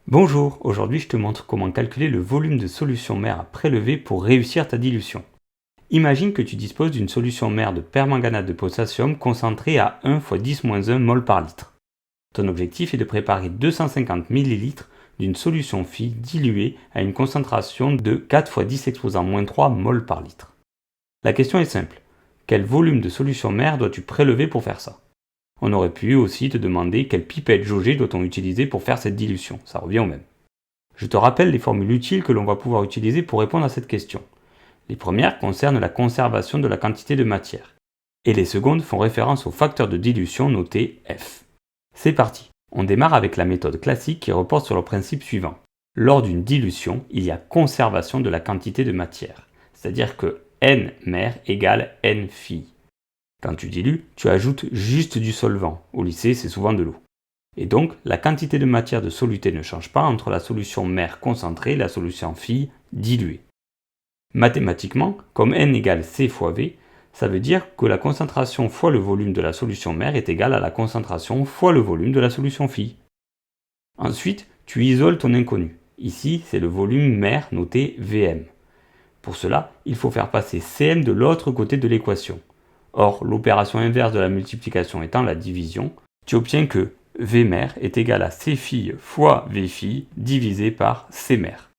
Bonjour, aujourd'hui je te montre comment calculer le volume de solution mère à prélever pour réussir ta dilution. Imagine que tu disposes d'une solution mère de permanganate de potassium concentrée à 1 x 10-1 mol par litre. Ton objectif est de préparer 250 ml d'une solution Phi diluée à une concentration de 4 x 10 exposant 3 mol par litre. La question est simple, quel volume de solution mère dois-tu prélever pour faire ça? On aurait pu aussi te demander quelle pipette jaugée doit-on utiliser pour faire cette dilution, ça revient au même. Je te rappelle les formules utiles que l'on va pouvoir utiliser pour répondre à cette question. Les premières concernent la conservation de la quantité de matière, et les secondes font référence au facteur de dilution noté F. C'est parti, on démarre avec la méthode classique qui repose sur le principe suivant. Lors d'une dilution, il y a conservation de la quantité de matière, c'est-à-dire que N mère égale N phi. Quand tu dilues, tu ajoutes juste du solvant. Au lycée, c'est souvent de l'eau. Et donc, la quantité de matière de soluté ne change pas entre la solution mère concentrée et la solution Phi diluée. Mathématiquement, comme N égale C fois V, ça veut dire que la concentration fois le volume de la solution mère est égale à la concentration fois le volume de la solution Phi. Ensuite, tu isoles ton inconnu. Ici, c'est le volume mère noté Vm. Pour cela, il faut faire passer Cm de l'autre côté de l'équation. Or, l'opération inverse de la multiplication étant la division, tu obtiens que V mère est égal à C phi fois V phi divisé par C mère.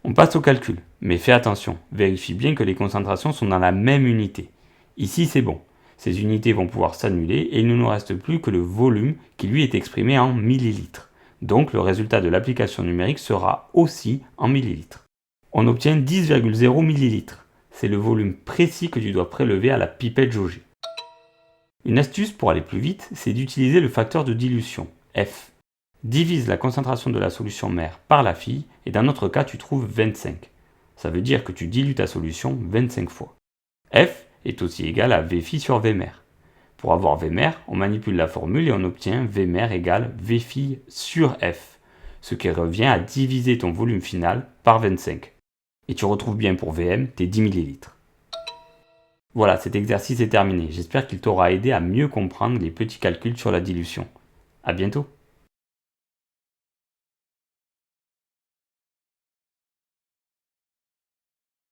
On passe au calcul, mais fais attention, vérifie bien que les concentrations sont dans la même unité. Ici c'est bon, ces unités vont pouvoir s'annuler et il ne nous reste plus que le volume qui lui est exprimé en millilitres. Donc le résultat de l'application numérique sera aussi en millilitres. On obtient 10,0 millilitres. C'est le volume précis que tu dois prélever à la pipette jaugée. Une astuce pour aller plus vite, c'est d'utiliser le facteur de dilution, F. Divise la concentration de la solution mère par la Phi, et dans notre cas tu trouves 25. Ça veut dire que tu dilues ta solution 25 fois. F est aussi égal à V phi sur V mère. Pour avoir V mère, on manipule la formule et on obtient V mère égale V phi sur F, ce qui revient à diviser ton volume final par 25. Et tu retrouves bien pour Vm tes 10 ml. Voilà, cet exercice est terminé. J'espère qu'il t'aura aidé à mieux comprendre les petits calculs sur la dilution. À bientôt!